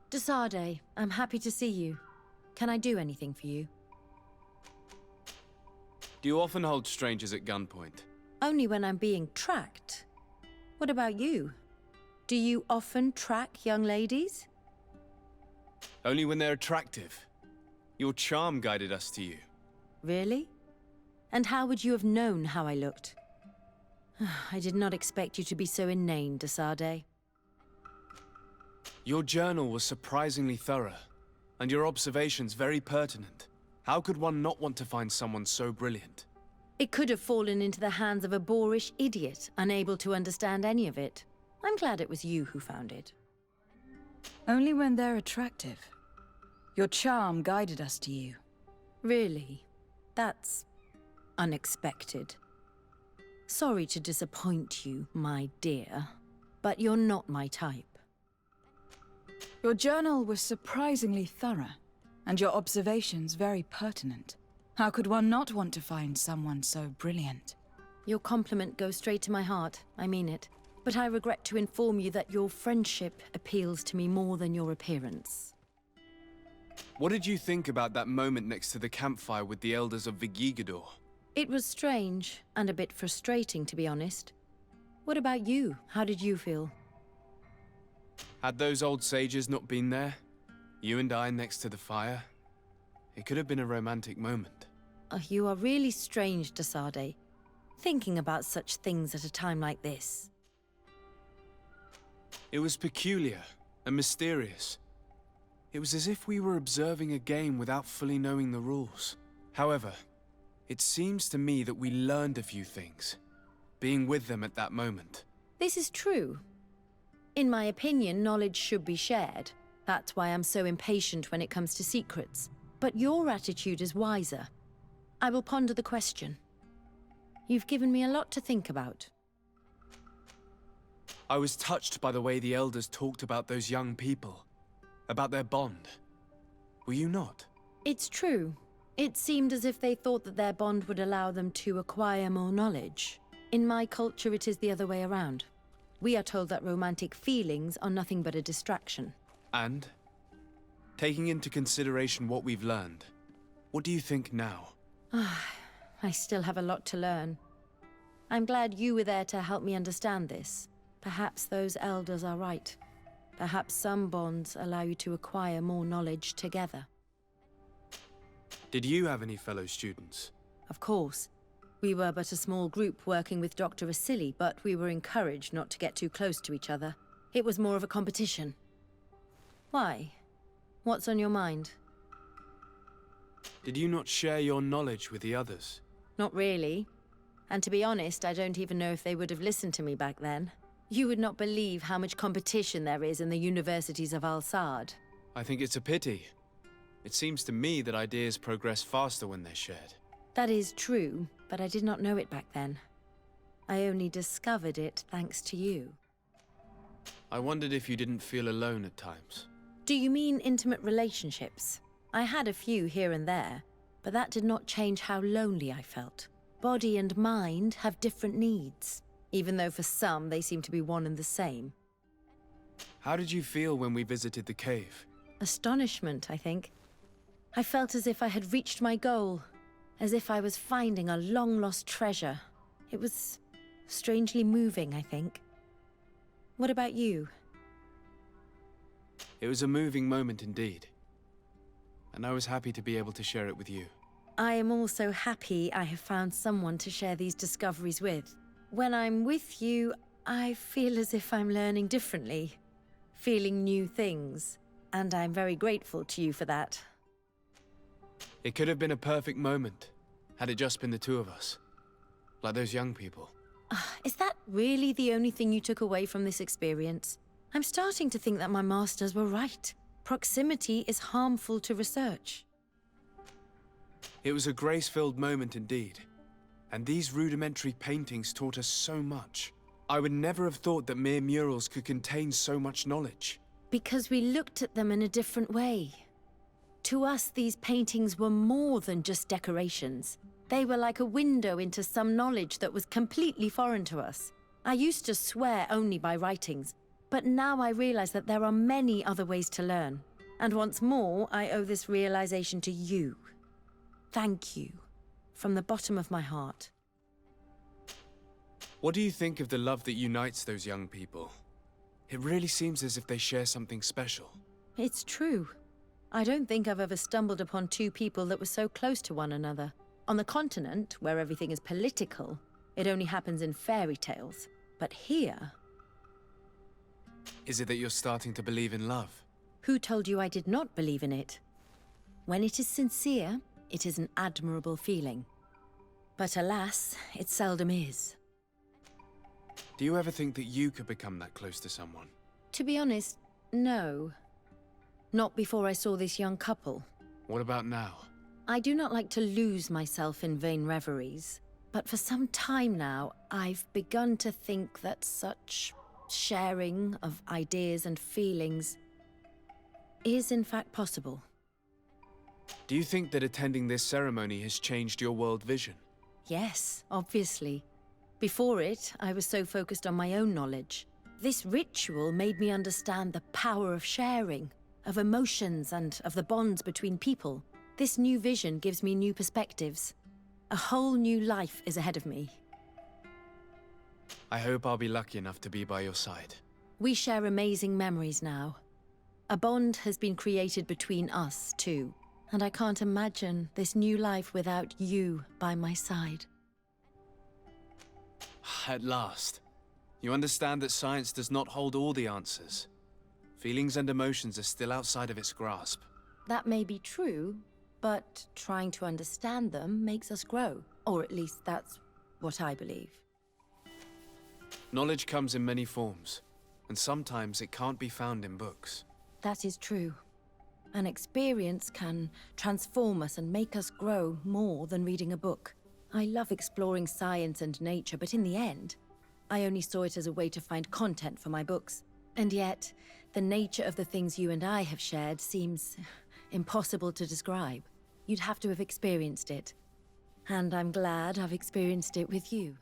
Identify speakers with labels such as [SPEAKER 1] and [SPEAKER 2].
[SPEAKER 1] Desade, I'm happy to see you. Can I do anything for you?
[SPEAKER 2] Do you often hold strangers at gunpoint?
[SPEAKER 1] Only when I'm being tracked. What about you? Do you often track young ladies?
[SPEAKER 2] Only when they're attractive. Your charm guided us to you.
[SPEAKER 1] Really? And how would you have known how I looked? I did not expect you to be so inane, Desade.
[SPEAKER 2] Your journal was surprisingly thorough, and your observations very pertinent. How could one not want to find someone so brilliant?
[SPEAKER 1] It could have fallen into the hands of a boorish idiot, unable to understand any of it. I'm glad it was you who found it.
[SPEAKER 3] Only when they're attractive. Your charm guided us to you.
[SPEAKER 1] Really? That's unexpected. Sorry to disappoint you, my dear, but you're not my type.
[SPEAKER 3] Your journal was surprisingly thorough, and your observations very pertinent. How could one not want to find someone so brilliant?
[SPEAKER 1] Your compliment goes straight to my heart, I mean it. But I regret to inform you that your friendship appeals to me more than your appearance.
[SPEAKER 2] What did you think about that moment next to the campfire with the elders of Vigigador?
[SPEAKER 1] It was strange, and a bit frustrating, to be honest. What about you? How did you feel?
[SPEAKER 2] Had those old sages not been there, you and I next to the fire, it could have been a romantic moment.
[SPEAKER 1] You are really strange, Desade. Thinking about such things at a time like this.
[SPEAKER 2] It was peculiar and mysterious. It was as if we were observing a game without fully knowing the rules. However, it seems to me that we learned a few things, being with them at that moment.
[SPEAKER 1] This is true. In my opinion, knowledge should be shared. That's why I'm so impatient when it comes to secrets. But your attitude is wiser. I will ponder the question. You've given me a lot to think about.
[SPEAKER 2] I was touched by the way the elders talked about those young people, about their bond. Were you not?
[SPEAKER 1] It's true. It seemed as if they thought that their bond would allow them to acquire more knowledge. In my culture, it is the other way around. We are told that romantic feelings are nothing but a distraction.
[SPEAKER 2] And, taking into consideration what we've learned, what do you think now?
[SPEAKER 1] I still have a lot to learn. I'm glad you were there to help me understand this. Perhaps those elders are right. Perhaps some bonds allow you to acquire more knowledge together.
[SPEAKER 2] Did you have any fellow students?
[SPEAKER 1] Of course. We were but a small group working with Dr. Vasily, but we were encouraged not to get too close to each other. It was more of a competition. Why? What's on your mind?
[SPEAKER 2] Did you not share your knowledge with the others?
[SPEAKER 1] Not really. And to be honest, I don't even know if they would have listened to me back then. You would not believe how much competition there is in the universities of Al-Sad.
[SPEAKER 2] I think it's a pity. It seems to me that ideas progress faster when they're shared.
[SPEAKER 1] That is true, but I did not know it back then. I only discovered it thanks to you.
[SPEAKER 2] I wondered if you didn't feel alone at times.
[SPEAKER 1] Do you mean intimate relationships? I had a few here and there, but that did not change how lonely I felt. Body and mind have different needs, even though for some they seem to be one and the same.
[SPEAKER 2] How did you feel when we visited the cave?
[SPEAKER 1] Astonishment, I think. I felt as if I had reached my goal, as if I was finding a long-lost treasure. It was strangely moving, I think. What about you?
[SPEAKER 2] It was a moving moment indeed. And I was happy to be able to share it with you.
[SPEAKER 1] I am also happy I have found someone to share these discoveries with. When I'm with you, I feel as if I'm learning differently, feeling new things, and I'm very grateful to you for that.
[SPEAKER 2] It could have been a perfect moment, had it just been the two of us. Like those young people.
[SPEAKER 1] Is that really the only thing you took away from this experience? I'm starting to think that my masters were right. Proximity is harmful to research.
[SPEAKER 2] It was a grace-filled moment indeed. And these rudimentary paintings taught us so much. I would never have thought that mere murals could contain so much knowledge.
[SPEAKER 1] Because we looked at them in a different way. To us, these paintings were more than just decorations. They were like a window into some knowledge that was completely foreign to us. I used to swear only by writings, But now I realize that there are many other ways to learn. And once more, I owe this realization to you. Thank you. From the bottom of my heart.
[SPEAKER 2] What do you think of the love that unites those young people? It really seems as if they share something special.
[SPEAKER 1] It's true. I don't think I've ever stumbled upon two people that were so close to one another. On the continent, where everything is political, it only happens in fairy tales. But here...
[SPEAKER 2] Is it that you're starting to believe in love?
[SPEAKER 1] Who told you I did not believe in it? When it is sincere, it is an admirable feeling. But alas, it seldom is.
[SPEAKER 2] Do you ever think that you could become that close to someone?
[SPEAKER 1] To be honest, no. Not before I saw this young couple.
[SPEAKER 2] What about now?
[SPEAKER 1] I do not like to lose myself in vain reveries, but for some time now, I've begun to think that such sharing of ideas and feelings is in fact possible.
[SPEAKER 2] Do you think that attending this ceremony has changed your world vision?
[SPEAKER 1] Yes, obviously. Before it, I was so focused on my own knowledge. This ritual made me understand the power of sharing, of emotions and of the bonds between people. This new vision gives me new perspectives. A whole new life is ahead of me.
[SPEAKER 2] I hope I'll be lucky enough to be by your side.
[SPEAKER 1] We share amazing memories now. A bond has been created between us two, and I can't imagine this new life without you by my side.
[SPEAKER 2] At last. You understand that science does not hold all the answers. Feelings and emotions are still outside of its grasp.
[SPEAKER 1] That may be true, but trying to understand them makes us grow. Or at least that's what I believe.
[SPEAKER 2] Knowledge comes in many forms, and sometimes it can't be found in books.
[SPEAKER 1] That is true. An experience can transform us and make us grow more than reading a book. I love exploring science and nature, but in the end, I only saw it as a way to find content for my books. And yet, the nature of the things you and I have shared seems impossible to describe. You'd have to have experienced it. And I'm glad I've experienced it with you.